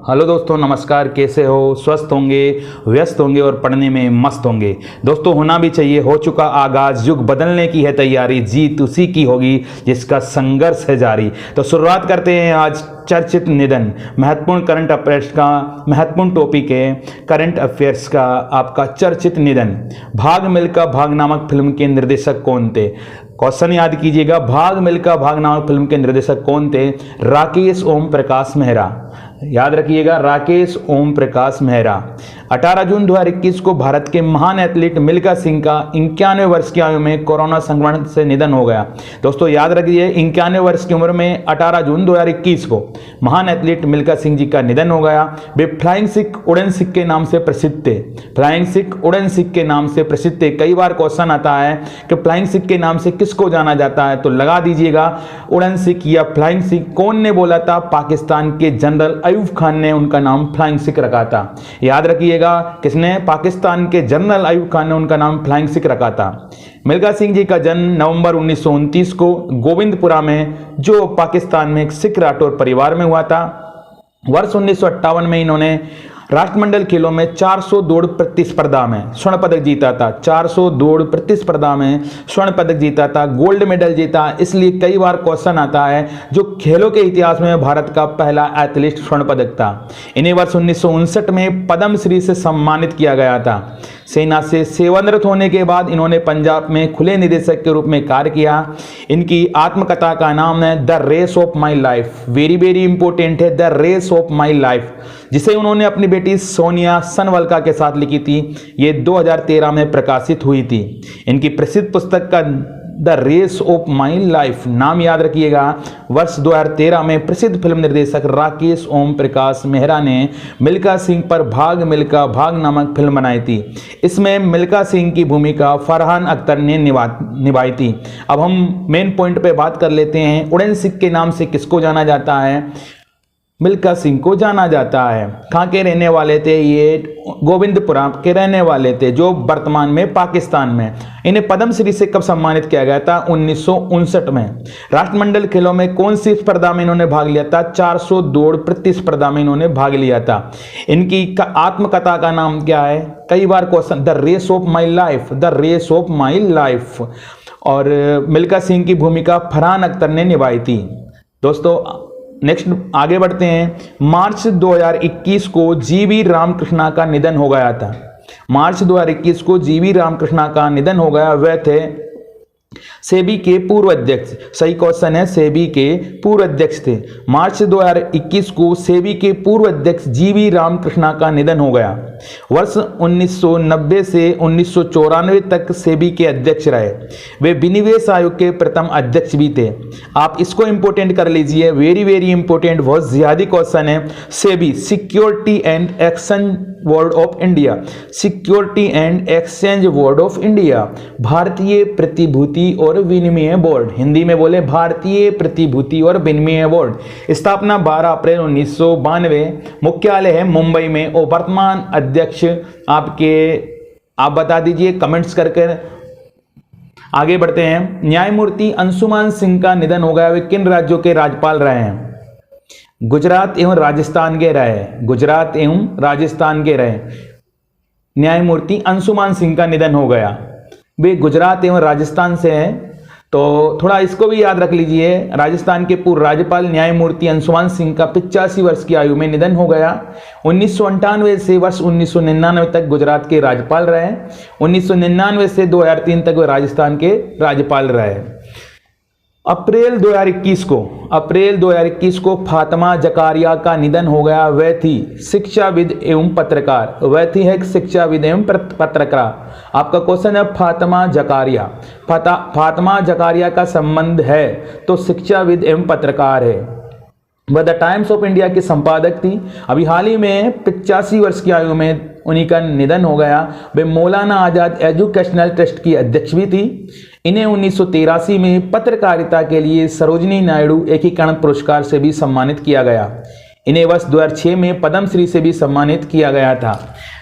Hello दोस्तों, नमस्कार। कैसे हो? स्वस्थ होंगे, व्यस्त होंगे और पढ़ने में मस्त होंगे। दोस्तों, होना भी चाहिए। हो चुका आगाज, युग बदलने की है तैयारी, जीत उसी की होगी जिसका संघर्ष है जारी। तो शुरुआत करते हैं आज चर्चित निधन, महत्वपूर्ण करंट अफेयर्स का। महत्वपूर्ण टॉपिक है करंट अफेयर्स का आपका चर्चित निधन। भाग मिल्खा भाग नामक फिल्म के निर्देशक कौन थे? क्वेश्चन याद कीजिएगा, भाग मिल्खा भाग नामक फिल्म के निर्देशक कौन थे? राकेश ओम प्रकाश मेहरा। याद रखिएगा, राकेश ओम प्रकाश मेहरा। 18 जून 2021 को भारत के महान एथलीट मिल्खा सिंह का 91 वर्ष की आयु में कोरोना संक्रमण से निधन हो गया। दोस्तों याद रखिए, 91 वर्ष की उम्र में 18 जून 2021 को महान एथलीट मिल्खा सिंह जी का निधन हो गया। वे फ्लाइंग सिख, उड़न सिख के नाम से प्रसिद्ध थे। फ्लाइंग सिख, उड़न सिख के नाम से प्रसिद्ध थे। कई बार क्वेश्चन आता है कि फ्लाइंग सिख के नाम से किसको जाना जाता है, तो लगा दीजिएगा उड़न सिख या फ्लाइंग सिख। कौन ने बोला था? पाकिस्तान के जनरल अयूब खान ने उनका नाम फ्लाइंग सिख रखा था। याद रखिएगा, किसने? पाकिस्तान के जनरल अयूब खान ने उनका नाम फ्लाइंग सिख रखा था। मिल्खा सिंह जी का जन्म नवंबर 1929 को गोविंदपुरा में, जो पाकिस्तान में एक सिख राठौर परिवार में हुआ था। वर्ष 1958 में इन्होंने राष्ट्रमंडल खेलों में 400 दौड़ प्रतिस्पर्धा में स्वर्ण पदक जीता था। 400 दौड़ प्रतिस्पर्धा में स्वर्ण पदक जीता था, गोल्ड मेडल जीता। इसलिए कई बार क्वेश्चन आता है, जो खेलों के इतिहास में भारत का पहला एथलीट स्वर्ण पदक था। इन्हें वर्ष 1959 में पद्मश्री से सम्मानित किया गया था। सेना से सेवानिवृत्त होने के बाद इन्होंने पंजाब में खुले निदेशक के रूप में कार्य किया। इनकी आत्मकथा का नाम है the race of my life. Very very important है, the race of my life, जिसे उन्होंने अपनी बेटी सोनिया सनवलका के साथ लिखी थी। ये 2013 में प्रकाशित हुई थी। इनकी प्रसिद्ध पुस्तक का the race of my life नाम याद रखिएगा। वर्ष 2013 में प्रसिद्ध फिल्म निर्देशक राकेश ओम प्रकाश मेहरा ने मिल्खा सिंह पर भाग मिल्खा भाग नामक फिल्म बनाई थी। इसमें मिल्खा सिंह की भूमिका फरहान अख्तर ने निभाई थी। अब हम मेन पॉइंट पे बात कर लेते हैं। उड़न सिख के नाम से किसको जाना जाता है? मिल्खा सिंह को जाना जाता है। कहाँ के रहने वाले थे? ये गोविंदपुरा के रहने वाले थे, जो वर्तमान में पाकिस्तान में। इन्हें पद्मश्री से कब सम्मानित किया गया था? 1959 में। राष्ट्रमंडल खेलों में कौन सी स्पर्धा में इन्होंने भाग लिया था? 400 दौड़ प्रतिस्पर्धा में इन्होंने भाग लिया था। इनकी आत्मकथा का नाम क्या है? कई बार question, the race of my life, the race of my life. और मिल्खा सिंह की भूमिका फरहान अख्तर ने निभाई थी। दोस्तों नेक्स्ट आगे बढ़ते हैं। मार्च 2021 को जीवी रामकृष्णा का निधन हो गया था। मार्च 2021 को जीवी रामकृष्णा का निधन हो गया। वह थे सेबी के पूर्व अध्यक्ष। सही क्वेश्चन है, सेबी के पूर्व अध्यक्ष थे। मार्च 2021 को सेबी के पूर्व अध्यक्ष जीवी रामकृष्णा का निधन हो गया। वर्ष 1990 से 1994 तक सेबी के अध्यक्ष रहे। वे विनिवेश आयोग के प्रथम अध्यक्ष भी थे। आप इसको इंपोर्टेंट कर लीजिए, वेरी वेरी इंपोर्टेंट, बहुत ज्यादा क्वेश्चन है। SEBI, security and exchange board of India, security and exchange board of India, भारतीय प्रतिभूति और विनिमय बोर्ड। हिंदी में बोले भारतीय प्रतिभूति और विनिमय बोर्ड। स्थापना 12 अप्रैल 1992। मुख्यालय है मुंबई में। और वर्तमान अध्यक्ष आप बता दीजिए कमेंट्स करके। आगे बढ़ते हैं। न्यायमूर्ति अंशुमान सिंह का निधन हो गया। वे किन राज्यों के राज्यपाल रहे हैं? गुजरात एवं राजस्थान के रहे। गुजरात एवं राजस्थान के रहे। न्यायमूर्ति अंशुमान सिंह का निधन हो गया। वे गुजरात एवं राजस्थान से हैं, तो थोड़ा इसको भी याद रख लीजिए। राजस्थान के पूर्व राज्यपाल न्यायमूर्ति अंशुमान सिंह का 85 वर्ष की आयु में निधन हो गया। 1998 से वर्ष 1999 तक गुजरात के राज्यपाल रहे। 1999 से 2003 तक वे राजस्थान के राज्यपाल रहे। अप्रैल 2021 को फातिमा जकारिया का निधन हो गया। वह थी शिक्षाविद एवं पत्रकार। वह थी एक शिक्षाविद एवं पत्रकार। आपका क्वेश्चन है फातिमा जकारिया। फातिमा जकारिया का संबंध है तो शिक्षाविद एवं पत्रकार है। वह द टाइम्स ऑफ इंडिया की संपादक थी। अभी हाल ही में 85 वर्ष की आयु में उन्हीं का निधन हो गया। वे मौलाना आजाद एजुकेशनल ट्रस्ट की अध्यक्ष भी थी। इन्हें 1983 में पत्रकारिता के लिए सरोजिनी नायडू एकीकरण पुरस्कार से भी सम्मानित किया गया। इन्हें वर्ष 2006 में पद्मश्री से भी सम्मानित किया गया था।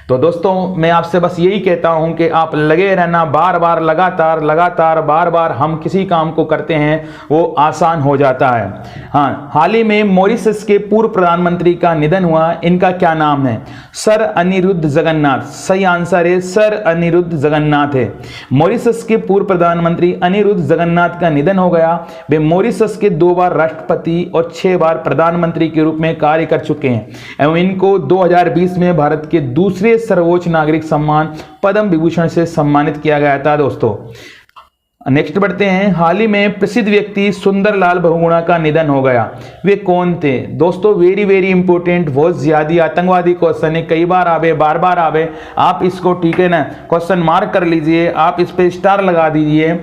तो दोस्तों मैं आपसे बस यही कहता हूं कि आप लगे रहना, बार बार लगातार बार बार हम किसी काम को करते हैं वो आसान हो जाता है। हाँ, हाल ही में मॉरिशस के पूर्व प्रधानमंत्री का निधन हुआ। इनका क्या नाम है? सर अनिरुद्ध जगन्नाथ। सही आंसर है सर अनिरुद्ध जगन्नाथ है। मॉरिशस के पूर्व प्रधानमंत्री अनिरुद्ध जगन्नाथ का निधन हो गया। वे मॉरिशस के 2 बार राष्ट्रपति और 6 बार प्रधानमंत्री के रूप में कार्य कर चुके हैं एवं इनको 2020 में भारत के दूसरे सर्वोच्च नागरिक सम्मान पद्म विभूषण से सम्मानित किया गया था। दोस्तों नेक्स्ट बढ़ते हैं। हाल ही में प्रसिद्ध व्यक्ति सुंदरलाल बहुगुणा का निधन हो गया। वे कौन थे? दोस्तों वेरी इंपॉर्टेंट, बहुत ज्यादा आतंकवादी क्वेश्चन है, कई बार आवे, बार बार आवे। आप इसको ठीक है ना क्वेश्चन मार्क कर लीजिए, आप इस पे स्टार लगा दीजिए।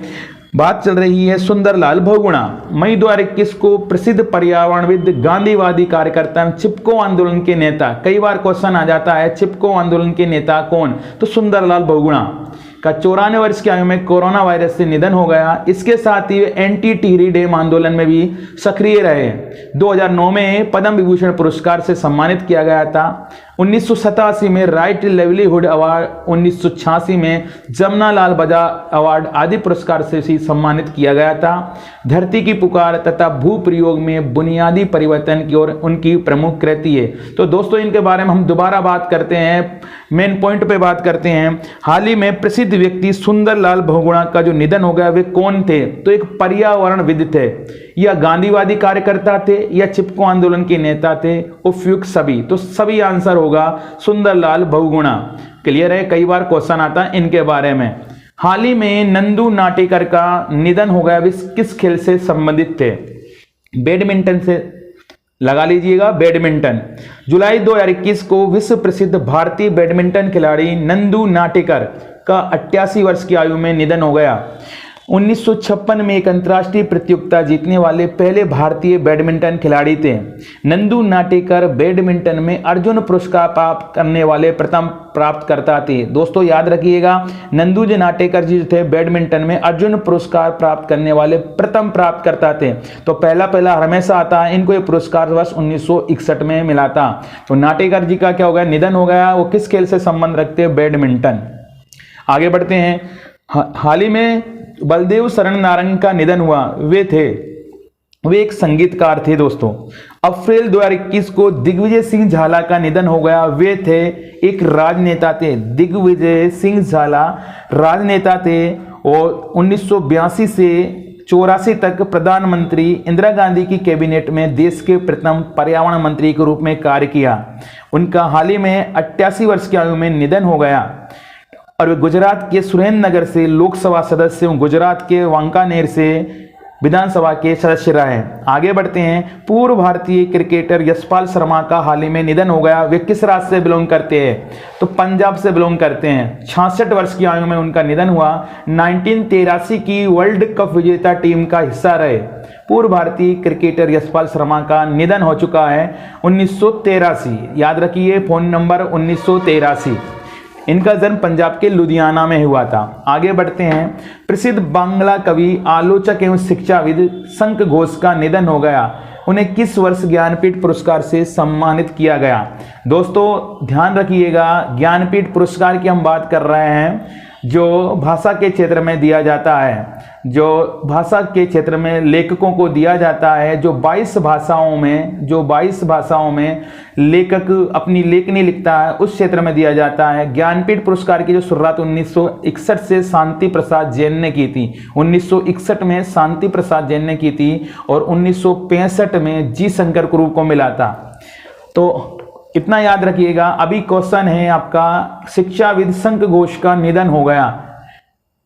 बात चल रही है सुंदरलाल बहुगुणा। मई 2021 को प्रसिद्ध पर्यावरणविद, गांधीवादी कार्यकर्ता, चिपको आंदोलन के नेता। कई बार क्वेश्चन आ जाता है चिपको आंदोलन के नेता कौन? तो सुंदरलाल बहुगुणा का 94 वर्ष की आयु में कोरोना वायरस से निधन हो गया। इसके साथ ही वे एंटी टिहरी डैम आंदोलन में भी सक्रिय रहे। 2009 में पद्म विभूषण पुरस्कार से सम्मानित किया गया था। 1987 में राइट लाइवलीहुड अवार्ड, 1986 में जमनालाल बजा अवार्ड आदि पुरस्कार से भी सम्मानित किया गया था। धरती की पुकार तथा भू प्रयोग में बुनियादी परिवर्तन की ओर उनकी प्रमुख कृति है। तो दोस्तों इनके बारे में हम दोबारा बात करते हैं, मेन पॉइंट पे बात करते हैं। हाल ही में प्रसिद्ध व्यक्ति सुंदरलाल बहुगुणा का जो निधन हो गया वे कौन थे? तो एक पर्यावरणविद थे, या गांधीवादी कार्यकर्ता थे, या चिपको आंदोलन के नेता थे, उपयुक्त सभी। तो सभी आंसर होगा सुंदरलाल बहुगुणा। क्लियर है, कई बार क्वेश्चन आता है इनके बारे में। हाल ही में नंदू नाटेकर का निधन हो गया। वे किस खेल से संबंधित थे? बैडमिंटन से, लगा लीजिएगा बैडमिंटन। जुलाई 2021 को विश्व प्रसिद्ध भारतीय बैडमिंटन खिलाड़ी नंदू नाटेकर का 88 वर्ष की आयु में निधन हो गया। 1956 में एक अंतर्राष्ट्रीय प्रतियोगिता जीतने वाले पहले भारतीय बैडमिंटन खिलाड़ी थे। नंदू नाटेकर बैडमिंटन में अर्जुन पुरस्कार प्राप्त करने वाले प्रथम प्राप्तकर्ता थे। दोस्तों याद रखिएगा, नंदू जी नाटेकर जी थे बैडमिंटन में अर्जुन पुरस्कार प्राप्त करने वाले प्रथम प्राप्तकर्ता थे। तो पहला हमेशा आता है, इनको ये पुरस्कार वर्ष 1961 में मिला था। तो नाटेकर जी का क्या हो गया? निधन हो गया। वो किस खेल से संबंध रखते हैं? बैडमिंटन। आगे बढ़ते हैं। हाल ही में बलदेव शरण नारंग का निधन हुआ। वे एक संगीतकार थे। दोस्तों अप्रैल 2021 को दिग्विजय सिंह झाला का निधन हो गया। वे थे एक राजनेता थे। दिग्विजय सिंह झाला राजनेता थे और 1982 से 84 तक प्रधानमंत्री इंदिरा गांधी की कैबिनेट में देश के प्रथम पर्यावरण मंत्री के रूप में कार्य किया। उनका हाल ही में 88 वर्ष की आयु में निधन हो गया और वे गुजरात के सुरेंद्रनगर से लोकसभा सदस्य एवं गुजरात के वांकानेर से विधानसभा के सदस्य रहे। आगे बढ़ते हैं। पूर्व भारतीय क्रिकेटर यशपाल शर्मा का हाल ही में निधन हो गया। वे किस राज्य से बिलोंग करते हैं? तो पंजाब से बिलोंग करते हैं। 66 वर्ष की आयु में उनका निधन हुआ। 1983 की वर्ल्ड कप विजेता टीम का हिस्सा रहे। पूर्व भारतीय क्रिकेटर यशपाल शर्मा का निधन हो चुका है 1983। याद रखिए फोन नंबर 1983। इनका जन्म पंजाब के लुधियाना में हुआ था। आगे बढ़ते हैं। प्रसिद्ध बांग्ला कवि, आलोचक एवं शिक्षाविद शंख घोष का निधन हो गया। उन्हें किस वर्ष ज्ञानपीठ पुरस्कार से सम्मानित किया गया? दोस्तों ध्यान रखिएगा, ज्ञानपीठ पुरस्कार की हम बात कर रहे हैं जो भाषा के क्षेत्र में दिया जाता है, जो भाषा के क्षेत्र में लेखकों को दिया जाता है, जो 22 भाषाओं में लेखक अपनी लेखनी लिखता है उस क्षेत्र में दिया जाता है। ज्ञानपीठ पुरस्कार की जो शुरुआत 1961 से शांति प्रसाद जैन ने की थी। 1961 में शांति प्रसाद जैन ने की थी और 1965 में जी शंकर गुरु को मिला था। तो इतना याद रखिएगा। अभी क्वेश्चन है आपका, शिक्षाविद शंख घोष का निधन हो गया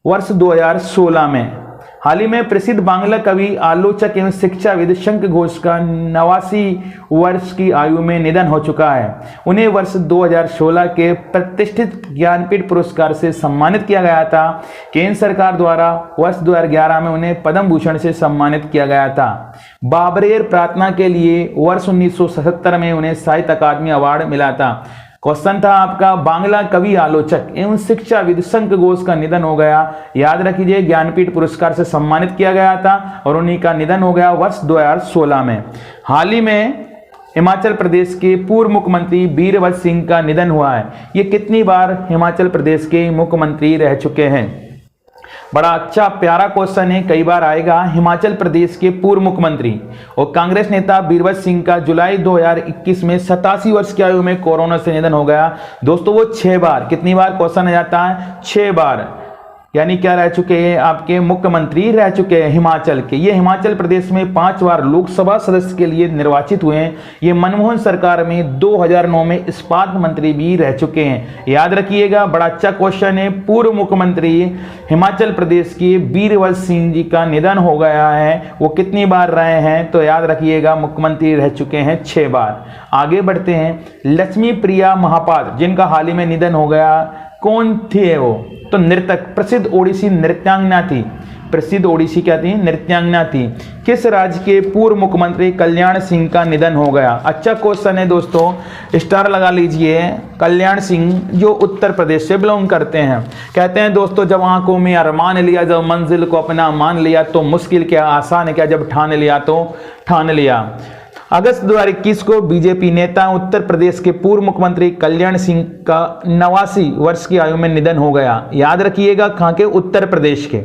वर्ष 2016 में। हाल ही में प्रसिद्ध बांग्ला कवि, आलोचक एवं शिक्षाविद शंख घोष का 89 वर्ष की आयु में निधन हो चुका है। उन्हें वर्ष 2016 के प्रतिष्ठित ज्ञानपीठ पुरस्कार से सम्मानित किया गया था। केंद्र सरकार द्वारा वर्ष 2011 में उन्हें पद्म भूषण से सम्मानित किया गया था। बाबरेर प्रार्थना के लिए वर्ष 1977 में उन्हें साहित्य अकादमी अवार्ड मिला था। क्वेश्चन था आपका, बांग्ला कवि, आलोचक एवं शिक्षाविद शंख घोष का निधन हो गया। याद रखिए ज्ञानपीठ पुरस्कार से सम्मानित किया गया था और उन्हीं का निधन हो गया वर्ष 2016 में। हाल ही में हिमाचल प्रदेश के पूर्व मुख्यमंत्री वीरभद्र सिंह का निधन हुआ है। ये कितनी बार हिमाचल प्रदेश के मुख्यमंत्री रह चुके हैं? बड़ा अच्छा प्यारा क्वेश्चन है, कई बार आएगा। हिमाचल प्रदेश के पूर्व मुख्यमंत्री और कांग्रेस नेता वीरभद्र सिंह का जुलाई 2021 में 87 वर्ष की आयु में कोरोना से निधन हो गया। दोस्तों वो 6 बार, कितनी बार क्वेश्चन आ जाता है? 6 बार, यानी क्या रह चुके हैं? आपके मुख्यमंत्री रह चुके हैं हिमाचल के। ये हिमाचल प्रदेश में 5 बार लोकसभा सदस्य के लिए निर्वाचित हुए हैं। ये मनमोहन सरकार में 2009 में इस्पात मंत्री भी रह चुके हैं। याद रखिएगा, बड़ा अच्छा क्वेश्चन है। पूर्व मुख्यमंत्री हिमाचल प्रदेश के वीरभद्र सिंह जी का निधन हो गया है। वो कितनी बार रहे हैं? तो याद रखिएगा, मुख्यमंत्री रह चुके हैं 6 बार। आगे बढ़ते हैं। लक्ष्मी प्रिया महापात्र, जिनका हाल ही में निधन हो गया, कौन थे वो? तो नर्तक, प्रसिद्ध ओडिसी नृत्यांगना थी। प्रसिद्ध ओडिसी क्या थी? नृत्यांगना थी। किस राज्य के पूर्व मुख्यमंत्री कल्याण सिंह का निधन हो गया? अच्छा क्वेश्चन है दोस्तों, स्टार लगा लीजिए। कल्याण सिंह जो उत्तर प्रदेश से बिलोंग करते हैं। कहते हैं दोस्तों, जब आंखों में अरमान लिया, जब मंजिल को अपना मान लिया, तो मुश्किल क्या आसान है क्या, जब ठान लिया तो ठान लिया। अगस्त 2021 को बीजेपी नेता उत्तर प्रदेश के पूर्व मुख्यमंत्री कल्याण सिंह का 89 वर्ष की आयु में निधन हो गया। याद रखिएगा, कहां के? उत्तर प्रदेश के।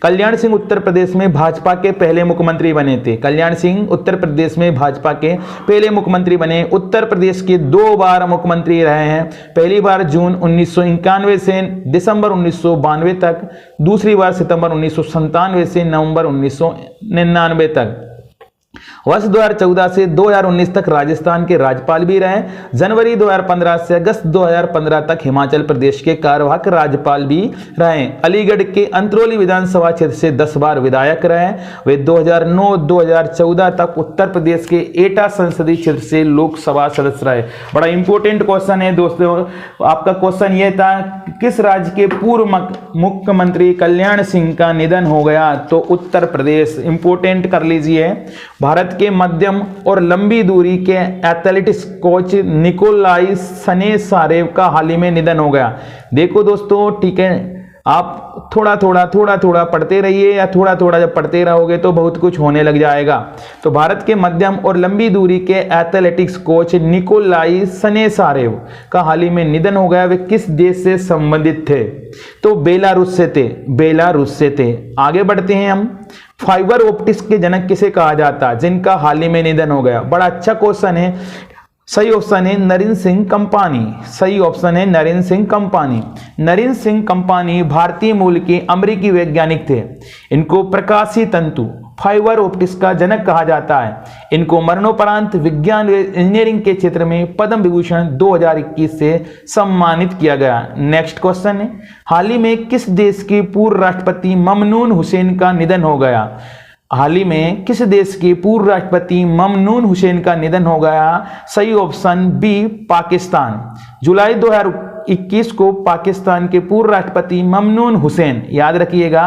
कल्याण सिंह उत्तर प्रदेश में भाजपा के पहले मुख्यमंत्री बने थे। कल्याण सिंह उत्तर प्रदेश में भाजपा के पहले मुख्यमंत्री बने। उत्तर प्रदेश के 2 बार मुख्यमंत्री रहे हैं। पहली बार जून 1991 से दिसंबर 1992 तक, दूसरी बार सितंबर 1997 से नवंबर 1999 तक। वर्ष 2014 से 2019 तक राजस्थान के राज्यपाल भी रहे। जनवरी 2015 से अगस्त 2015 तक हिमाचल प्रदेश के कार्यवाहक राज्यपाल भी रहे। अलीगढ़ के अंतरौली विधानसभा क्षेत्र से 10 बार विधायक रहे। वे 2009-2014 तक उत्तर प्रदेश के एटा संसदीय क्षेत्र से लोकसभा सदस्य रहे। बड़ा इंपॉर्टेंट क्वेश्चन है दोस्तों। आपका क्वेश्चन यह था, किस राज्य के पूर्व मुख्यमंत्री कल्याण सिंह का निधन हो गया? तो उत्तर प्रदेश। इंपॉर्टेंट कर लीजिए। भारत के मध्यम और लंबी दूरी के एथलेटिक्स कोच निकोलाई सनेसारेव का हाल ही में निधन हो गया। देखो दोस्तों, ठीक है, आप थोड़ा थोड़ा पढ़ते रहिए, या थोड़ा जब पढ़ते रहोगे तो बहुत कुछ होने लग जाएगा। तो भारत के मध्यम और लंबी दूरी के एथलेटिक्स कोच निकोलाई सनेसारेव का हाल ही में निधन हो गया। वे किस देश से संबंधित थे? तो बेलारूस से थे। बेलारूस से थे। आगे बढ़ते हैं हम। फाइबर ऑप्टिक्स के जनक किसे कहा जाता है, जिनका हाल ही में निधन हो गया? बड़ा अच्छा क्वेश्चन है। सही ऑप्शन है नरेंद्र सिंह कंपानी। सही ऑप्शन है नरेंद्र सिंह कंपानी। नरेंद्र सिंह कंपानी भारतीय मूल के अमेरिकी वैज्ञानिक थे। इनको प्रकाशीय तंतु फाइबर ऑप्टिक्स का जनक कहा जाता है। इनको मरणोपरांत विज्ञान व इंजीनियरिंग के क्षेत्र में पद्म विभूषण 2021 से सम्मानित किया गया। नेक्स्ट क्वेश्चन है, हाल ही में किस देश के पूर्व राष्ट्रपति ममनून हुसैन का निधन हो गया? हाल ही में किस देश के पूर्व राष्ट्रपति ममनून हुसैन का निधन हो गया? सही ऑप्शन बी, पाकिस्तान। जुलाई 2021 को पाकिस्तान के पूर्व राष्ट्रपति ममनून हुसैन, याद रखिएगा,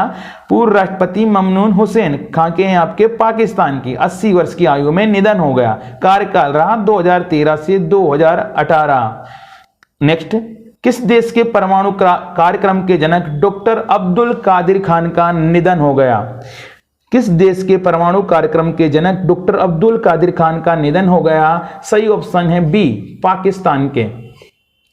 पूर्व राष्ट्रपति ममनून हुसैन कहां के हैं? आपके पाकिस्तान की। 80 वर्ष की आयु में निधन हो गया। कार्यकाल रहा 2013 से 2018। नेक्स्ट, किस देश के परमाणु कार्यक्रम के जनक डॉक्टर अब्दुल कादिर खान का निधन हो गया? किस देश के परमाणु कार्यक्रम के जनक डॉक्टर अब्दुल कादिर खान का निधन हो गया? सही ऑप्शन है बी, पाकिस्तान के।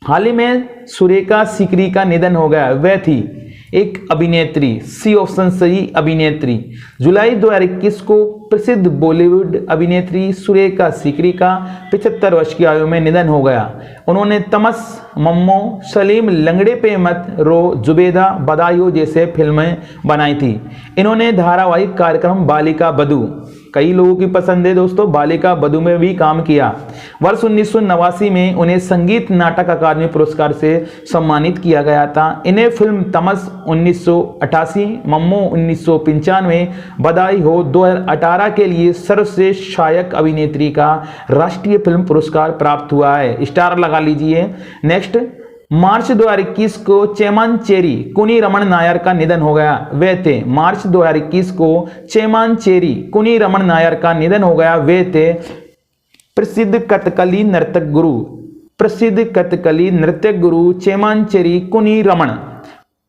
हाल ही में सुरेखा सीकरी का निधन हो गया। वह थी एक अभिनेत्री। सी ऑप्शन सही, अभिनेत्री। जुलाई 2021 को प्रसिद्ध बॉलीवुड अभिनेत्री सुरेखा सीकरी का 75 वर्ष की आयु में निधन हो गया। उन्होंने तमस, मम्मो, सलीम लंगड़े पे मत रो, जुबेदा, बधाई हो जैसे फिल्में बनाई थी। इन्होंने धारावाहिक कार्यक्रम बालिका बधू, कई लोगों की पसंद है दोस्तों, बालिका बधू में भी काम किया। वर्ष 1989 में उन्हें संगीत नाटक अकादमी पुरस्कार से सम्मानित किया गया था। इन्हें फिल्म तमस 1988, मम्मो 1995, बधाई हो 2018 के लिए सर्वश्रेष्ठ सहायक अभिनेत्री का राष्ट्रीय फिल्म पुरस्कार प्राप्त हुआ है। स्टार लगा लीजिए। नेक्स्ट, मार्च 2021 को चेमांचेरी कुनी रमन नायर का निधन हो गया। वे थे, मार्च 2021 को चेमांचेरी कुनी रमन नायर का निधन हो गया। वे थे प्रसिद्ध कथकली नर्तक गुरु, प्रसिद्ध कथकली नृत्य गुरु चेमांचेरी कुनी रमन।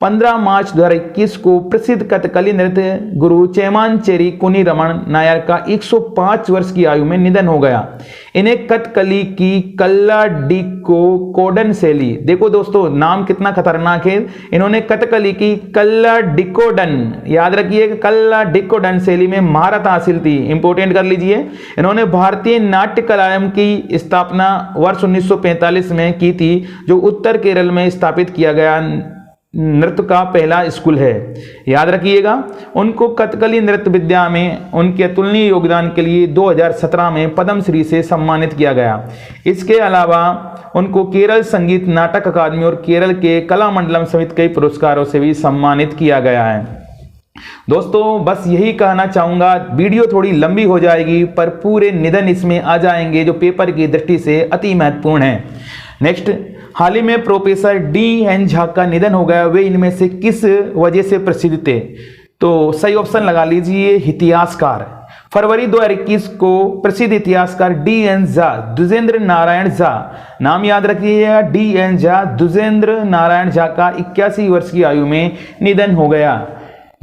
15 मार्च 2021 को प्रसिद्ध कथकली नृत्य गुरु चेमांचेरी कुनी रमन नायर का 105 वर्ष की आयु में निधन हो गया। इन्हें कथकली की कल्लाडिको कोडन शैली, देखो दोस्तों नाम कितना खतरनाक है, इन्होंने कथकली की कल्लाडिकोडन, याद रखिए कल्लाडिकोडन शैली में महारत हासिल थी, इंपोर्टेंट कर लीजिए। इन्होंने भारतीय नाट्य कलायम की स्थापना वर्ष 1945 में की थी, जो उत्तर केरल में स्थापित किया गया नृत्य का पहला स्कूल है, याद रखिएगा। उनको कथकली नृत्य विद्या में उनके अतुलनीय योगदान के लिए 2017 में पद्मश्री से सम्मानित किया गया। इसके अलावा उनको केरल संगीत नाटक अकादमी और केरल के कला मंडलम समेत कई पुरस्कारों से भी सम्मानित किया गया है। दोस्तों बस यही कहना चाहूंगा, वीडियो थोड़ी लंबी हो जाएगी पर पूरे निधन इसमें आ जाएंगे जो पेपर की दृष्टि से अति महत्वपूर्ण है। नेक्स्ट, हाल ही में प्रोफेसर D.N. झा का निधन हो गया, वे इनमें से किस वजह से प्रसिद्ध थे? तो सही ऑप्शन लगा लीजिए इतिहासकार। फरवरी 2021 को प्रसिद्ध इतिहासकार D.N. झा, द्विजेंद्र नारायण झा, नाम याद रखिएगा, D.N. झा, द्विजेंद्र नारायण झा का 81 वर्ष की आयु में निधन हो गया।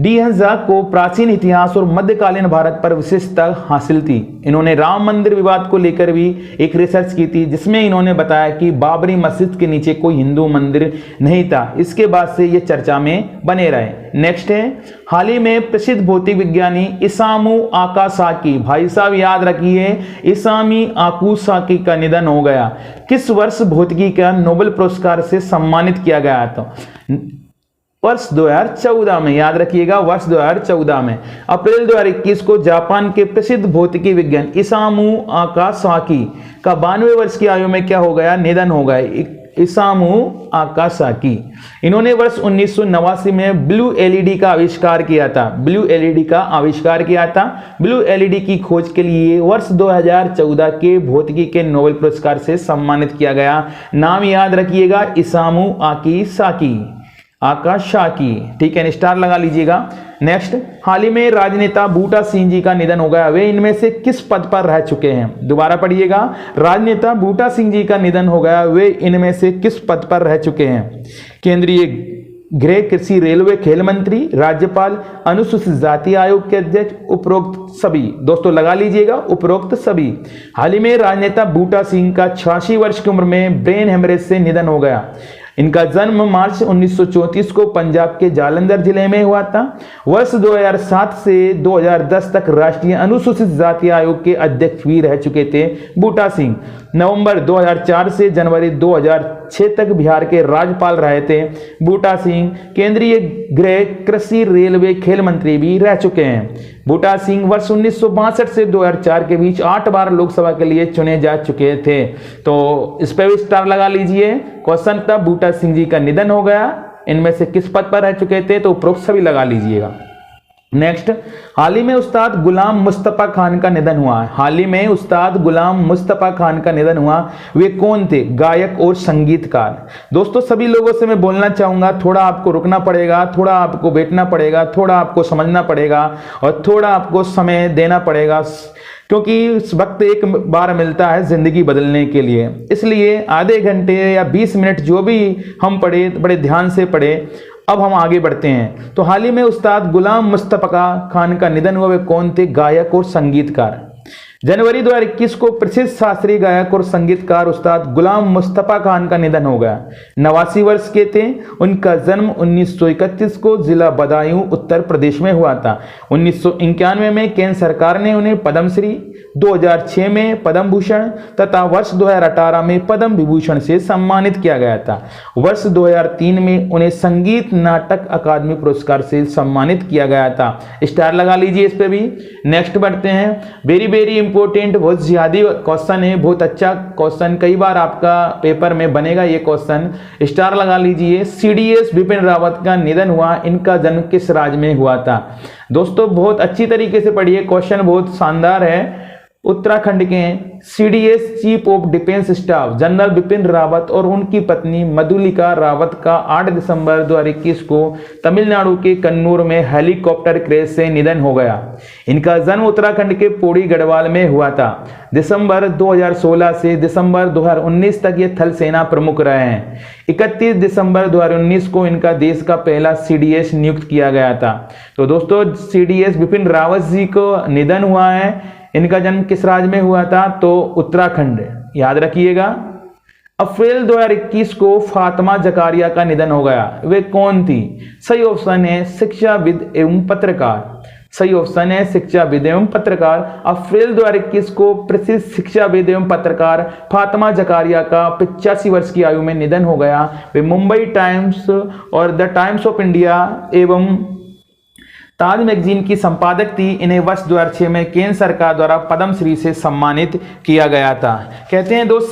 D.N. झा को प्राचीन इतिहास और मध्यकालीन भारत पर विशेषता हासिल थी। इन्होंने राम मंदिर विवाद को लेकर भी एक रिसर्च की थी, जिसमें इन्होंने बताया कि बाबरी मस्जिद के नीचे कोई हिंदू मंदिर नहीं था। इसके बाद से ये चर्चा में बने रहे। नेक्स्ट है, हाल ही में प्रसिद्ध भौतिक विज्ञानी इसामु आकासाकी, भाई साहब याद रखिए, इसामी आकुसाकी का निधन हो गया। किस वर्ष भौतिकी का नोबेल पुरस्कार से सम्मानित किया गया था? वर्ष 2014 में, याद रखिएगा वर्ष 2014 में। अप्रैल 2021 को जापान के प्रसिद्ध भौतिकी विज्ञान इसामु आकासाकी का 92 वर्ष की आयु में क्या हो गया? निधन हो गया। इसामु आकासाकी, इन्होंने वर्ष 1989 में ब्लू एलईडी का आविष्कार किया था। ब्लू एलईडी का आविष्कार किया था। ब्लू एलईडी की खोज के लिए वर्ष 2014 के भौतिकी के नोबेल पुरस्कार से सम्मानित किया गया। नाम याद रखिएगा, इसामु आकासाकी, ठीक है, स्टार लगा लीजिएगा। नेक्स्ट, हाल ही में राजनेता बूटा सिंह जी का निधन हो गया, वे इनमें से किस पद पर रह चुके हैं? दोबारा पढ़िएगा, राजनेता बूटा सिंह जी का निधन हो गया, वे इनमें से किस पद पर रह चुके हैं? केंद्रीय गृह, कृषि, रेलवे, खेल मंत्री, राज्यपाल, अनुसूचित जाति आयोग के अध्यक्ष, उपरोक्त सभी। दोस्तों लगा लीजिएगा, उपरोक्त सभी। हाल ही में राजनेता बूटा सिंह का 86 वर्ष की उम्र में ब्रेन हेमरेज से निधन हो गया। इनका जन्म मार्च 1934 को पंजाब के जालंधर जिले में हुआ था। वर्ष 2007 से 2010 तक राष्ट्रीय अनुसूचित जाति आयोग के अध्यक्ष भी रह चुके थे बूटा सिंह। नवंबर 2004 से जनवरी 2006 तक बिहार के राज्यपाल रहे थे बूटा सिंह। केंद्रीय गृह, कृषि, रेलवे, खेल मंत्री भी रह चुके हैं। बूटा सिंह वर्ष 1962 से 2004 के बीच 8 बार लोकसभा के लिए चुने जा चुके थे। तो इस पे भी स्टार लगा लीजिए। क्वेश्चन था बूटा सिंह जी का निधन हो गया, इनमें से किस पद पर रह चुके थे? तो उपरोक्त सभी लगा लीजिएगा। नेक्स्ट, हाल ही में उस्ताद गुलाम मुस्तफा खान का निधन हुआ है। हाल ही में उस्ताद गुलाम मुस्तफा खान का निधन हुआ, वे कौन थे? गायक और संगीतकार। दोस्तों सभी लोगों से मैं बोलना चाहूंगा, थोड़ा आपको रुकना पड़ेगा, थोड़ा आपको बैठना पड़ेगा, थोड़ा आपको समझना पड़ेगा और थोड़ा आपको समय देना पड़ेगा, क्योंकि इस वक्त एक बार मिलता है जिंदगी बदलने के लिए। इसलिए आधे घंटे या 20 मिनट जो भी हम पढ़े, बड़े ध्यान से पढ़े। अब हम आगे बढ़ते हैं। तो हाल ही में उस्ताद गुलाम मुस्तफा खान का निधन हुआ, वे कौन थे? गायक और संगीतकार। जनवरी 2021 को प्रसिद्ध शास्त्रीय गायक और संगीतकार उस्ताद गुलाम मुस्तफा खान का निधन हो गया। 89 वर्ष के थे। उनका जन्म 1931 को जिला बदायूं उत्तर प्रदेश में हुआ था। 1991 में केंद्र सरकार ने उन्हें पद्मश्री, 2006 में पद्म भूषण तथा वर्ष 2018 में पद्म विभूषण से सम्मानित किया गया था। वर्ष 2003 में उन्हें संगीत नाटक अकादमी पुरस्कार से सम्मानित किया गया था। स्टार लगा लीजिए इस पे भी। नेक्स्ट बढ़ते हैं। वेरी वेरी इंपॉर्टेंट, बहुत ज्यादा क्वेश्चन है, बहुत अच्छा क्वेश्चन, कई बार आपका पेपर में बनेगा ये क्वेश्चन। स्टार लगा लीजिए। CDS बिपिन रावत का निधन हुआ, इनका जन्म किस राज्य में हुआ था? दोस्तों बहुत अच्छी तरीके से पढ़िए, क्वेश्चन बहुत शानदार है। उत्तराखंड के CDS chief of defence staff general Bipin Rawat और उनकी पत्नी मधुलिका रावत का 8 दिसंबर 2021 को तमिलनाडु के कन्नूर में हेलीकॉप्टर क्रैश से निधन हो गया। इनका जन्म उत्तराखंड के पौड़ी गढ़वाल में हुआ था। दिसंबर 2016 से दिसंबर 2019 तक ये थल सेना प्रमुख रहे हैं। 31 दिसंबर 2019 को इनका देश का पहला सीडीएस नियुक्त किया गया था। तो दोस्तों सीडीएस बिपिन रावत जी को निधन हुआ है। इनका जन्म किस राज्य में हुआ था? तो उत्तराखंड, याद रखिएगा। अप्रैल 2021 को फातिमा जकारिया का निधन हो गया। वे कौन थी? सही ऑप्शन है शिक्षाविद एवं पत्रकार। सही ऑप्शन है शिक्षाविद एवं पत्रकार। अप्रैल 2021 को प्रसिद्ध शिक्षाविद एवं पत्रकार फातिमा जकारिया का 85 वर्ष की आयु में निधन हो गया। वे मुंबई टाइम्स और द टाइम्स ऑफ इंडिया एवं ताज मैगजीन की संपादक थी। इन्हें वर्ष 2006 में केंद्र सरकार द्वारा पद्मश्री से सम्मानित किया गया था। कहते हैं दोस्त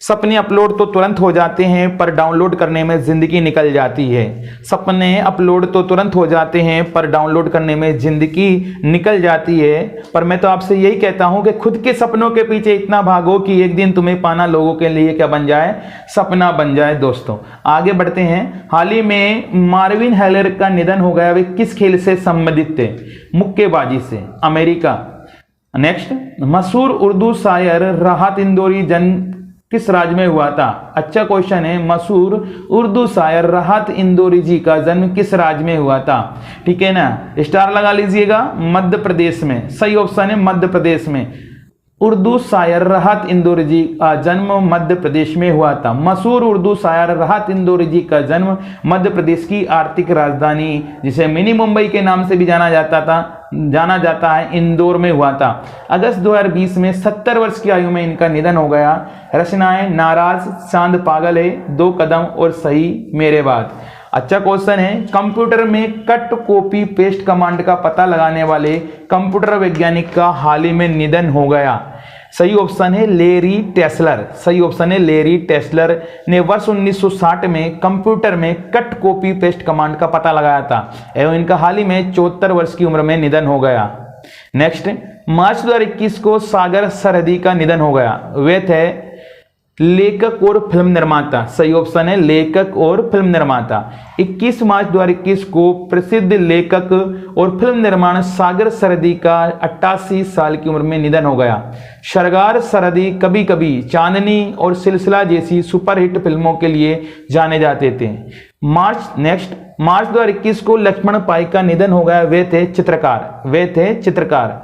सपने अपलोड तो तुरंत हो जाते हैं पर डाउनलोड करने में जिंदगी निकल जाती है। सपने अपलोड तो तुरंत हो जाते हैं पर डाउनलोड करने में जिंदगी निकल जाती है। पर मैं तो आपसे यही कहता हूं कि खुद के सपनों के पीछे इतना भागो कि एक दिन तुम्हें पाना लोगों के लिए क्या बन जाए? सपना बन जाए। दोस्तों आगे बढ़ते हैं। हाल ही में मार्विन हेलर का निधन हो गया। वे किस खेल से संबंधित थे? मुक्केबाजी से, अमेरिका। नेक्स्ट, मशहूर उर्दू शायर राहत इंदौरी जन्म किस राज्य में हुआ था? अच्छा क्वेश्चन है। मशहूर उर्दू शायर राहत इंदौरी जी का जन्म किस राज्य में हुआ था? ठीक है ना, स्टार लगा लीजिएगा। मध्य प्रदेश में। सही ऑप्शन है मध्य प्रदेश में। उर्दू शायर राहत इंदौरी जी का जन्म मध्य प्रदेश में हुआ था। मशहूर उर्दू शायर राहत इंदौरी जी का जन्म मध्य प्रदेश की आर्थिक राजधानी जिसे मिनी मुंबई के नाम से भी जाना जाता है, इंदौर में हुआ था। अगस्त 2020 में 70 वर्ष की आयु में इनका निधन हो गया। रचनाएं नाराज, चांद पागल है, 2 कदम और सही मेरे बात। अच्छा क्वेश्चन है। कंप्यूटर में कट कॉपी पेस्ट कमांड का पता लगाने वाले कंप्यूटर वैज्ञानिक का हाल ही में निधन हो गया। सही ऑप्शन है लेरी टेस्लर। सही ऑप्शन है लेरी टेस्लर ने वर्ष 1960 में कंप्यूटर में कट कॉपी पेस्ट कमांड का पता लगाया था एवं इनका हाल ही में 74 वर्ष की उम्र में निधन हो गया। नेक्स्ट, मार्च 2021 को सागर सरहदी का निधन हो गया। वे थे लेखक और फिल्म निर्माता। सही ऑप्शन है लेखक और फिल्म निर्माता। 21 मार्च 2021 को प्रसिद्ध लेखक और फिल्म निर्माण सागर सरहदी का 88 साल की उम्र में निधन हो गया। सरगार सरहदी, कभी कभी, चांदनी और सिलसिला जैसी सुपरहिट फिल्मों के लिए जाने जाते थे। मार्च 2021 को लक्ष्मण पाई का निधन हो गया। वे थे चित्रकार।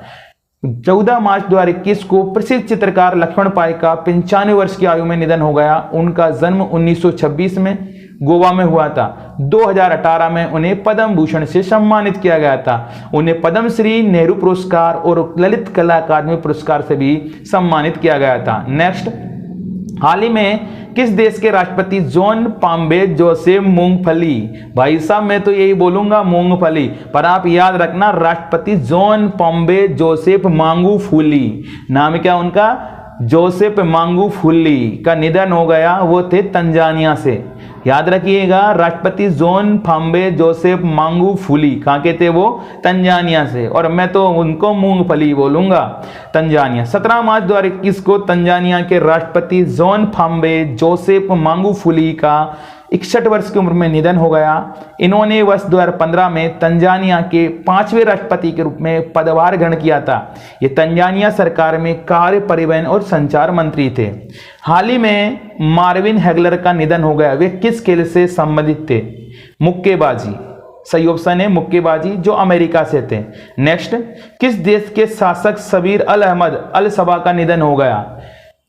14 मार्च 2021 को प्रसिद्ध चित्रकार लक्ष्मण पाई का 95 वर्ष की आयु में निधन हो गया। उनका जन्म 1926 में गोवा में हुआ था। 2018 में उन्हें पद्म भूषण से सम्मानित किया गया था। उन्हें पद्मश्री, नेहरू पुरस्कार और ललित कला अकादमी पुरस्कार से भी सम्मानित किया गया था। नेक्स्ट, हाल ही में किस देश के राष्ट्रपति जॉन पॉम्बे जोसेफ मूंगफली? भाई साहब मैं तो यही बोलूंगा मूंगफली, पर आप याद रखना राष्ट्रपति जॉन पॉम्बे जोसेफ मांगूफुली। नाम क्या उनका? जोसेफ मांगूफुली का निधन हो गया। वो थे तंजानिया से। याद रखिएगा राष्ट्रपति जॉन पॉम्बे जोसेफ मांगूफुली कहाँ के थे? वो तंजानिया से, और मैं तो उनको मूंगफली बोलूंगा। तंजानिया। 17 मार्च 2021 को तंजानिया के राष्ट्रपति जॉन पॉम्बे जोसेफ मांगूफुली का 61 वर्ष की उम्र में निधन हो गया। इन्होंने वर्ष 2015 में तंजानिया के 5वें राष्ट्रपति के रूप में पदभार ग्रहण किया था। ये तंजानिया सरकार में कार्य, परिवहन और संचार मंत्री थे। हाल ही में मार्विन हेगलर का निधन हो गया। वे किस खेल से संबंधित थे? मुक्केबाजी। सही ऑप्शन है मुक्केबाजी, जो अमेरिका से थे। नेक्स्ट, किस देश के शासक शबीर अल अहमद अल सबा का निधन हो गया?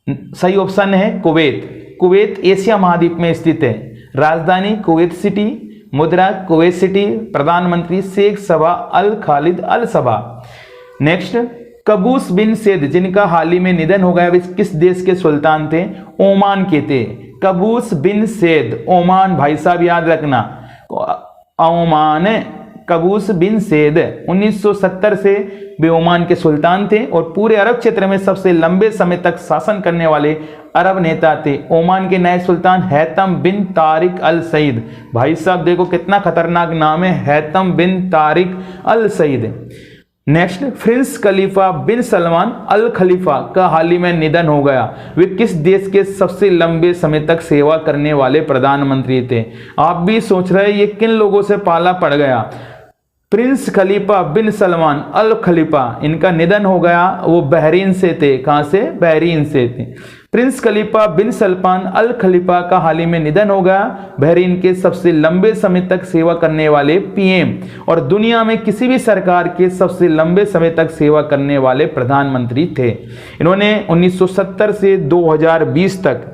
सही ऑप्शन है कुवैत। कुवैत एशिया महाद्वीप में स्थित है। राजधानी कुवैत सिटी, मुद्रा कुवैत सिटी, प्रधानमंत्री शेख सबा अल खालिद अल सबा। नेक्स्ट, कबूस बिन सैद जिनका हाल ही में निधन हो गया, वे किस देश के सुल्तान थे? ओमान के थे। कबूस बिन सैद, ओमान, भाई साहब याद रखना, ओमान। कबूस बिन सैद 1970 से वे ओमान के सुल्तान थे और पूरे अरब क्षेत्र में सबसे लंबे समय तक शासन करने वाले अरब नेता थे। ओमान के नए सुल्तान हैतम बिन तारिक अल सईद। भाई साहब देखो कितना खतरनाक नाम है, हैतम बिन तारिक अल सईद। नेक्स्ट, प्रिंस खलीफा बिन सलमान अल खलीफा का हाल ही में निधन हो गया। वे किस देश के सबसे लंबे समय तक सेवा करने वाले प्रधानमंत्री थे? आप भी सोच रहे हैं ये किन लोगों से पाला पड़ गया। प्रिंस खलीफा बिन सलमान अल खलीफा, इनका निधन हो गया। वो बहरीन से थे। कहां से? बहरीन से थे। प्रिंस खलीफा बिन सलमान अल खलीफा का हाल ही में निधन हो गया। बहरीन के सबसे लंबे समय तक सेवा करने वाले पीएम और दुनिया में किसी भी सरकार के सबसे लंबे समय तक सेवा करने वाले प्रधानमंत्री थे। इन्होंने 1970 से 2020 तक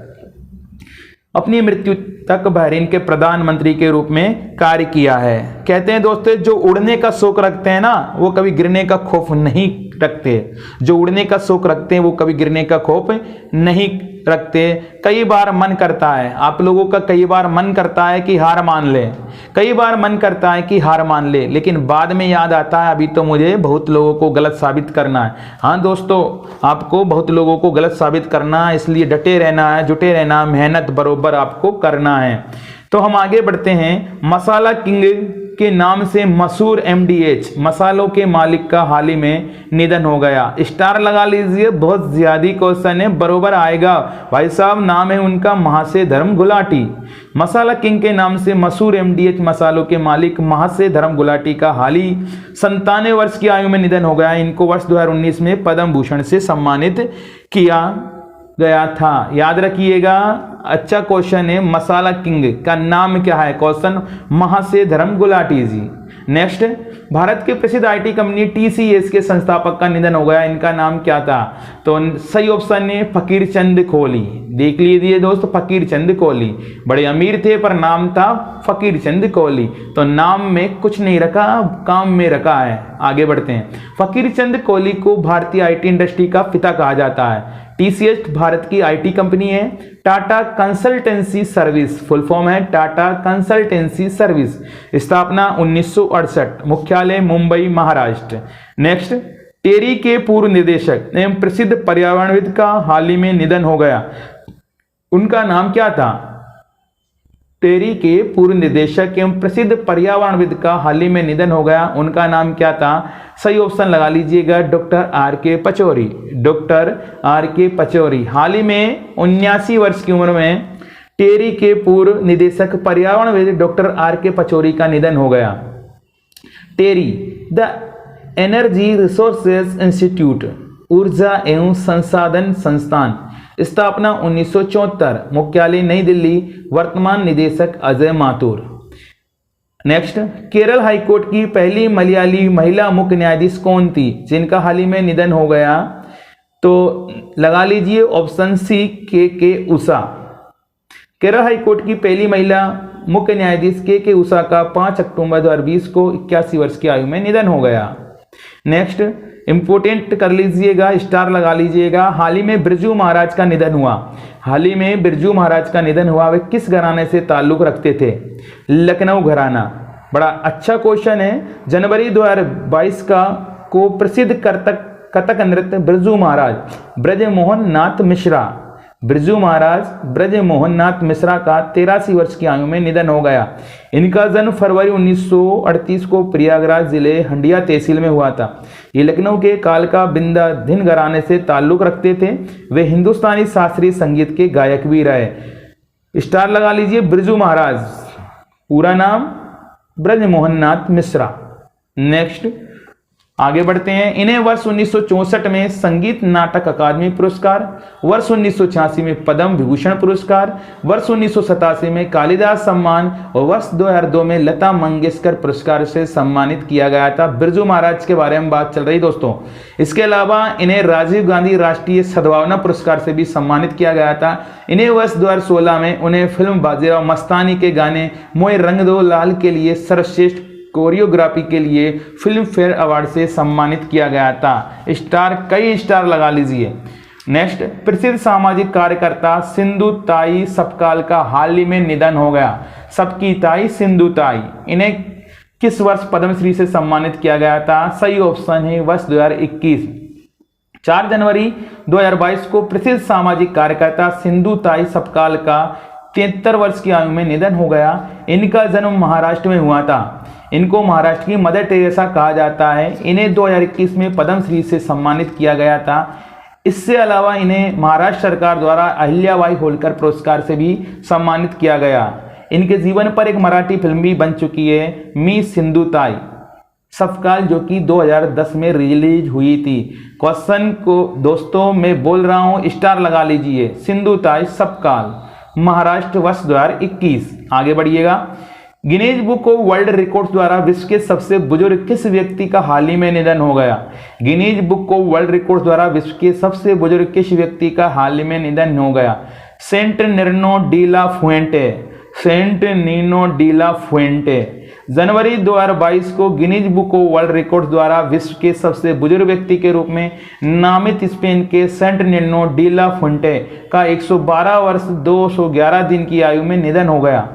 अपनी मृत्यु तक बहरीन के प्रधानमंत्री के रूप में कार्य किया है। कहते हैं दोस्तों, जो उड़ने का शौक रखते हैं ना, वो कभी गिरने का खौफ नहीं रखते। जो उड़ने का शौक रखते हैं वो कभी गिरने का खौफ नहीं रखते। कई बार मन करता है, आप लोगों का कई बार मन करता है कि हार मान ले, कई बार मन करता है कि हार मान ले, लेकिन बाद में याद आता है अभी तो मुझे बहुत लोगों को गलत साबित करना है। हाँ दोस्तों, आपको बहुत लोगों को गलत साबित करना है, इसलिए डटे रहना है, जुटे रहना, मेहनत बरोबर आपको करना है। तो हम आगे बढ़ते हैं। मसाला किंग के नाम से मशहूर एमडीएच मसालों के मालिक का हाल ही में निधन हो गया। स्टार लगा लीजिए, बहुत ज्यादा क्वेश्चन है, बरोबर आएगा भाई साहब। नाम है उनका महाशय धर्म गुलाटी। मसाला किंग के नाम से मशहूर एमडीएच मसालों के मालिक महाशय धर्म गुलाटी का हाल ही 97 वर्ष की आयु में निधन हो गया। इनको वर्ष 2019 में पद्म भूषण से सम्मानित किया गया था। याद रखिएगा, अच्छा क्वेश्चन है। मसाला किंग का नाम क्या है? क्वेश्चन महाशय धर्म गुलाटी जी। नेक्स्ट, भारत के प्रसिद्ध आईटी कंपनी टीसीएस के संस्थापक का निधन हो गया। इनका नाम क्या था? तो सही ऑप्शन है फकीर चंद कोहली। देख लीजिए दोस्त, फकीर चंद कोहली। बड़े अमीर थे पर नाम था फकीर चंद कोहली। तो नाम में कुछ नहीं रखा, काम में रखा है। आगे बढ़ते हैं। फकीर चंद कोहली को भारतीय आईटी इंडस्ट्री का पिता कहा जाता है। टीसीएस भारत की आईटी कंपनी है। Tata consultancy service, full form है टाटा कंसल्टेंसी सर्विस। स्थापना 1968। मुख्यालय मुंबई, महाराष्ट्र। नेक्स्ट, टेरी के पूर्व निदेशक एवं प्रसिद्ध पर्यावरणविद का हाल ही में निधन हो गया। उनका नाम क्या था? टेरी के पूर्व निदेशक एवं प्रसिद्ध पर्यावरणविद का हाल ही में निधन हो गया। उनका नाम क्या था? सही ऑप्शन लगा लीजिएगा, डॉक्टर आर के पचौरी। डॉक्टर आर के पचौरी। हाल ही में 79 वर्ष की उम्र में टेरी के पूर्व निदेशक पर्यावरणविद डॉक्टर आर के पचौरी का निधन हो गया। टेरी द एनर्जी रिसोर्सेज इंस्टीट्यूट, ऊर्जा एवं संसाधन संस्थान। स्थापना 1974। मुख्यालय नई दिल्ली। वर्तमान निदेशक अजय माथुर। नेक्स्ट, केरल हाईकोर्ट की पहली मलयाली महिला मुख्य न्यायाधीश कौन थी जिनका हाल ही में निधन हो गया? तो लगा लीजिए ऑप्शन सी, के उषा। केरल हाईकोर्ट की पहली महिला मुख्य न्यायाधीश के उषा का 5 अक्टूबर 2020 को 81 वर्ष की आयु में निधन हो गया। नेक्स्ट, इंपोर्टेंट कर लीजिएगा, स्टार लगा लीजिएगा। हाल ही में बिरजू महाराज का निधन हुआ। हाल ही में बिरजू महाराज का निधन हुआ। वे किस घराने से ताल्लुक रखते थे? लखनऊ घराना। बड़ा अच्छा क्वेश्चन है। जनवरी 2022 को प्रसिद्ध कथक नृत्य बिरजू महाराज ब्रजमोहन नाथ मिश्रा, बिरजू महाराज ब्रजमोहन नाथ मिश्रा का 83 वर्ष की आयु में निधन हो गया। इनका जन्म फरवरी 1938 को प्रयागराज जिले हंडिया तहसील में हुआ था। ये लखनऊ के कालका बिंदाधिन घराने से ताल्लुक रखते थे। वे हिंदुस्तानी शास्त्रीय संगीत के गायक भी रहे। स्टार लगा लीजिए, बिरजू महाराज। पूरा नाम ब्रजमोहन नाथ मिश्रा। नेक्स्ट, आगे बढ़ते हैं। इन्हें वर्ष 1964 में संगीत नाटक अकादमी पुरस्कार, वर्ष 1986 में पद्म विभूषण पुरस्कार, वर्ष 1987 में कालिदास सम्मान और वर्ष 2002 में लता मंगेशकर पुरस्कार से सम्मानित किया गया था। बिरजू महाराज के बारे में बात चल रही दोस्तों। इसके अलावा इन्हें राजीव गांधी राष्ट्रीय सद्भावना पुरस्कार से भी सम्मानित किया गया था। इन्हें वर्ष 2016 में उन्हें फिल्म बाजीराव मस्तानी के गाने मोए रंग दो लाल के लिए सर्वश्रेष्ठ कोरियोग्राफी के लिए फिल्म फेयर अवार्ड से सम्मानित किया गया था। स्टार, कई स्टार लगा लीजिए। नेक्स्ट, प्रसिद्ध सामाजिक कार्यकर्ता सिंधु ताई सपकाल का हाल ही में निधन हो गया। सबकी ताई सिंधु ताई। इन्हें किस वर्ष पद्मश्री से सम्मानित किया गया था? सही ऑप्शन है वर्ष 2021। 4 जनवरी 2022 को प्रसिद्ध सामाजिक कार्यकर्ता सिंधु ताई सपकाल का 73 वर्ष की आयु में निधन हो गया। इनका जन्म महाराष्ट्र में हुआ था। इनको महाराष्ट्र की मदर टेरेसा कहा जाता है। इन्हें 2021 में पद्मश्री से सम्मानित किया गया था। इससे अलावा इन्हें महाराष्ट्र सरकार द्वारा अहिल्याबाई होलकर पुरस्कार से भी सम्मानित किया गया। इनके जीवन पर एक मराठी फिल्म भी बन चुकी है, मी सिंधुताई सफकाल, जो कि 2010 में रिलीज हुई थी। क्वेश्चन को दोस्तों मैं बोल रहा हूं, स्टार लगा लीजिए। सिंधुताई सफकाल, महाराष्ट्र वर्ष 2021। आगे बढ़िएगा। Guinness book of world records द्वारा विश्व के सबसे बुजुर्ग किस व्यक्ति का हाल ही में निधन हो गया? Guinness book of world records द्वारा विश्व के सबसे बुजुर्ग किस व्यक्ति का हाल ही में निधन हो गया? सेंट निनो डी ला फुएंटे, सेंट निनो डी ला फुएंटे। जनवरी 2022 को Guinness book of world records द्वारा विश्व के सबसे बुजुर्ग व्यक्ति के रूप में नामित स्पेन के सेंट निनो डी ला फुएंटे का 112 वर्ष 211 दिन की आयु में निधन हो गया।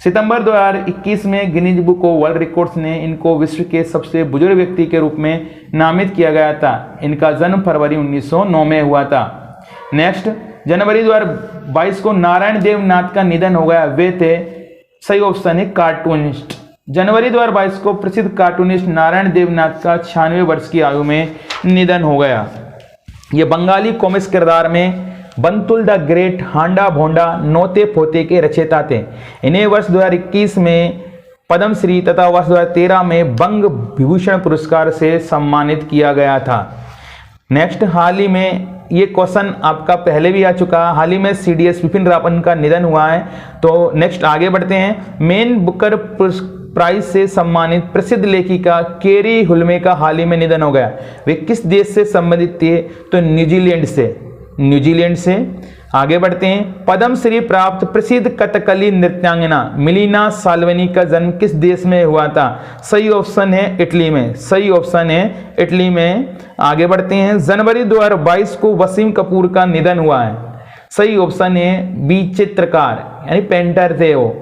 सितंबर 2021 में Guinness book of world records ने इनको विश्व के सबसे बुजुर्ग व्यक्ति के रूप में नामित किया गया था। इनका जन्म फरवरी 1909 में हुआ था। नेक्स्ट, जनवरी 2022 को नारायण देवनाथ का निधन हो गया। वे थे, सही ऑप्शन है, कार्टूनिस्ट। जनवरी 2022 को प्रसिद्ध कार्टूनिस्ट नारायण देवनाथ का 96 वर्ष की आयु में निधन हो गया। ये बंगाली कॉमिक्स किरदार में बंतुल द ग्रेट, हांडा भोंडा, नोते पोते के रचयिता थे। इन्हें वर्ष 2021 में पद्मश्री तथा वर्ष 2013 में बंग विभूषण पुरस्कार से सम्मानित किया गया था। नेक्स्ट, हाल ही में ये क्वेश्चन आपका पहले भी आ चुका है, हाल ही में CDS विपिन रावत का निधन हुआ है। तो नेक्स्ट आगे बढ़ते हैं। मेन बुकर प्राइज से सम्मानित प्रसिद्ध लेखिका केरी हुल्मे का हाल ही में निधन हो गया। वे किस देश से संबंधित थे? तो न्यूजीलैंड से। आगे बढ़ते हैं। पद्मश्री प्राप्त प्रसिद्ध कथकली नृत्यांगना मिलिना साल्वनी का जन्म किस देश में हुआ था? सही ऑप्शन है इटली में, सही ऑप्शन है इटली में। आगे बढ़ते हैं। जनवरी 2022 को वसीम कपूर का निधन हुआ है। सही ऑप्शन है बी, चित्रकार यानी पेंटर थे वो।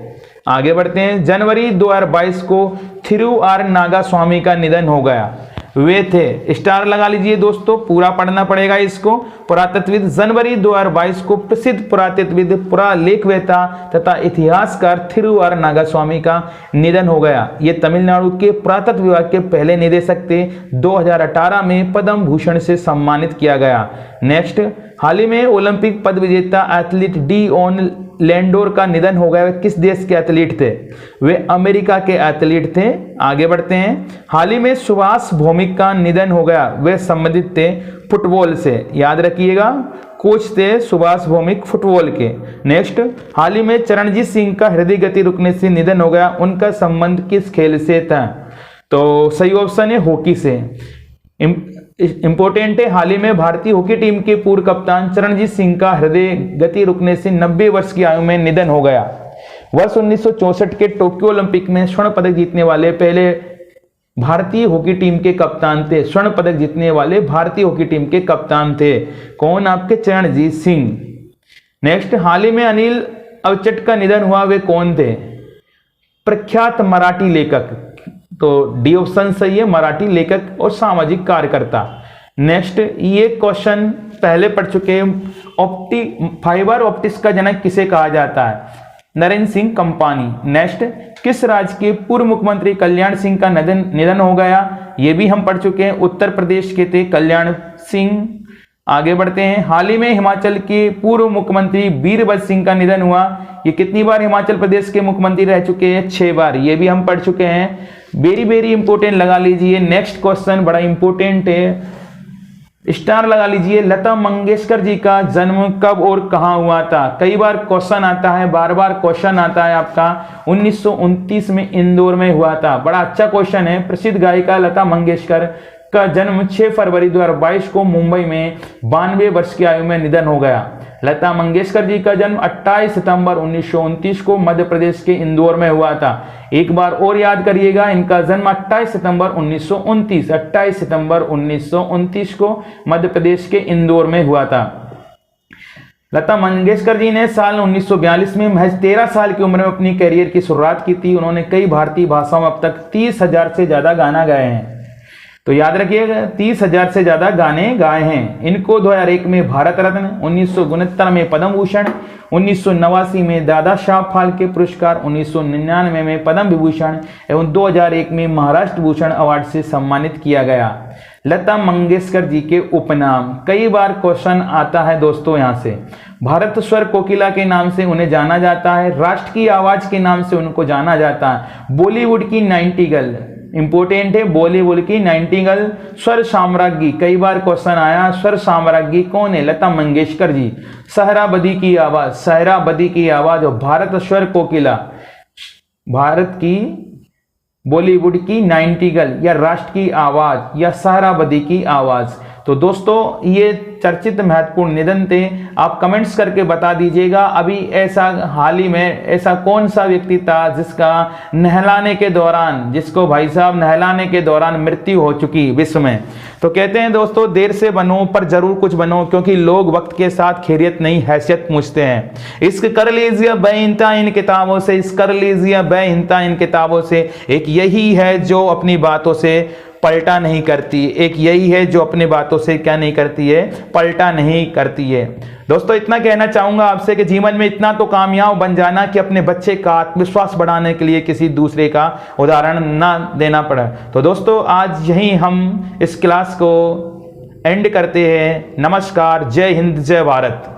आगे बढ़ते हैं। जनवरी 2022 को थिरु आर नागा स्वामी का निधन हो गया। वे थे, स्टार लगा लीजिए दोस्तों, पूरा पढ़ना पड़ेगा इसको। पुरातत्वविद, जनवरी 2022 को प्रसिद्ध पुरातत्वविद, पुरालेखवेता तथा इतिहासकार थिरु आर नागास्वामी का निधन हो गया। ये तमिलनाडु के पुरातत्व विभाग के पहले निदेशक थे। 2018 में पद्म भूषण से सम्मानित किया गया। नेक्स्ट, हाल ही में ओलंपिक पद विजेता एथलीट डी ऑन लैंडोर का निधन हो गया। वे किस देश के एथलीट थे? वे अमेरिका के एथलीट थे। आगे बढ़ते हैं। हाल ही में सुभाष भौमिक का निधन हो गया। वे संबंधित थे फुटबॉल से, याद रखिएगा, कोच थे सुभाष भौमिक फुटबॉल के। नेक्स्ट, हाल ही में चरणजीत सिंह का हृदय गति रुकने से निधन हो गया। उनका संबंध किस खेल से था? तो सही ऑप्शन है हॉकी से। इंपोर्टेंट है, हाल ही में भारतीय हॉकी टीम के पूर्व कप्तान चरणजीत सिंह का हृदय गति रुकने से 90 वर्ष की आयु में निधन हो गया। वर्ष 1964 के टोक्यो ओलंपिक में स्वर्ण पदक जीतने वाले पहले भारतीय हॉकी टीम के कप्तान थे। स्वर्ण पदक जीतने वाले भारतीय हॉकी टीम के कप्तान थे कौन? आपके चरणजीत सिंह। नेक्स्ट, हाल ही में अनिल अवचट का निधन हुआ। वे कौन थे? प्रख्यात मराठी लेखक। तो डी ऑप्शन सही है, मराठी लेखक और सामाजिक कार्यकर्ता। नेक्स्ट, ये क्वेश्चन पहले पढ़ चुके हैं। फाइबर ऑप्टिक्स का जनक किसे कहा जाता है? नरेंद्र सिंह कंपानी। नेक्स्ट, किस राज्य के पूर्व मुख्यमंत्री कल्याण सिंह का निधन हो गया? ये भी हम पढ़ चुके हैं, उत्तर प्रदेश के थे कल्याण सिंह। आगे बढ़ते हैं। हाल ही में हिमाचल के पूर्व मुख्यमंत्री वीरभद्र सिंह का निधन हुआ। ये कितनी बार हिमाचल प्रदेश के मुख्यमंत्री रह चुके हैं? 6 बार। ये भी हम पढ़ चुके हैं। वेरी इंपोर्टेंट लगा लीजिए। नेक्स्ट क्वेश्चन बड़ा इंपोर्टेंट है, स्टार लगा लीजिए। लता मंगेशकर जी का जन्म कब और कहां हुआ था? कई बार क्वेश्चन आता है, बार बार क्वेश्चन आता है आपका। 1929 में इंदौर में हुआ था। बड़ा अच्छा क्वेश्चन है। प्रसिद्ध गायिका लता मंगेशकर का जन्म 6 फरवरी 2022 को मुंबई में 92 वर्ष की आयु में निधन हो गया। लता मंगेशकर जी का जन्म 28 सितंबर 1929 को मध्य प्रदेश के इंदौर में हुआ था। एक बार और याद करिएगा, इनका जन्म 28 सितंबर 1929 को मध्य प्रदेश के इंदौर में हुआ था। लता मंगेशकर जी ने साल 1942 में महज 13 साल की उम्र में अपनी करियर की शुरुआत की थी। उन्होंने कई भारतीय भाषाओं में अब तक 30,000 से ज्यादा गाना गाए हैं। तो याद रखिएगा 30,000 से ज्यादा गाने गाए हैं। इनको 2001 में भारत रत्न, 1969 में पद्म भूषण, 1989 में दादा साहब फाल्के पुरस्कार, 1999 में पद्म विभूषण एवं 2001 में महाराष्ट्र भूषण अवार्ड से सम्मानित किया गया। लता मंगेशकर जी के उपनाम, कई बार क्वेश्चन आता है दोस्तों यहाँ से। भारत स्वर कोकिला के नाम से उन्हें जाना जाता है, राष्ट्र की आवाज के नाम से उनको जाना जाता है, बॉलीवुड की नाइटिंगेल, इंपोर्टेंट है, बॉलीवुड की नाइटिंगेल, स्वर साम्राज्ञी, कई बार क्वेश्चन आया, स्वर साम्राज्ञी कौन है? लता मंगेशकर जी। सहराबदी की आवाज, सहराबदी की आवाज और भारत स्वर कोकिला, भारत की बॉलीवुड की नाइटिंगेल या राष्ट्र की आवाज या सहराबदी की आवाज। तो दोस्तों ये चर्चित महत्वपूर्ण निधन थे। आप कमेंट्स करके बता दीजिएगा अभी ऐसा हाल ही में ऐसा कौन सा व्यक्ति था जिसका नहलाने के दौरान, जिसको भाई साहब नहलाने के दौरान मृत्यु हो चुकी विश्व में। तो कहते हैं दोस्तों देर से बनो पर जरूर कुछ बनो, क्योंकि लोग वक्त के साथ खैरियत नहीं हैसियत पूछते हैं। इश्क कर लीजिए बेइंतहा इन किताबों से, इश्क कर लीजिए बेइंतहा इन किताबों से। एक यही है जो अपनी बातों से पलटा नहीं करती, एक यही है जो अपने बातों से क्या नहीं करती है, पलटा नहीं करती है। दोस्तों इतना कहना चाहूंगा आपसे कि जीवन में इतना तो कामयाब बन जाना कि अपने बच्चे का आत्मविश्वास बढ़ाने के लिए किसी दूसरे का उदाहरण ना देना पड़ा। तो दोस्तों आज यहीं हम इस क्लास को एंड करते हैं। नमस्कार, जय हिंद, जय भारत।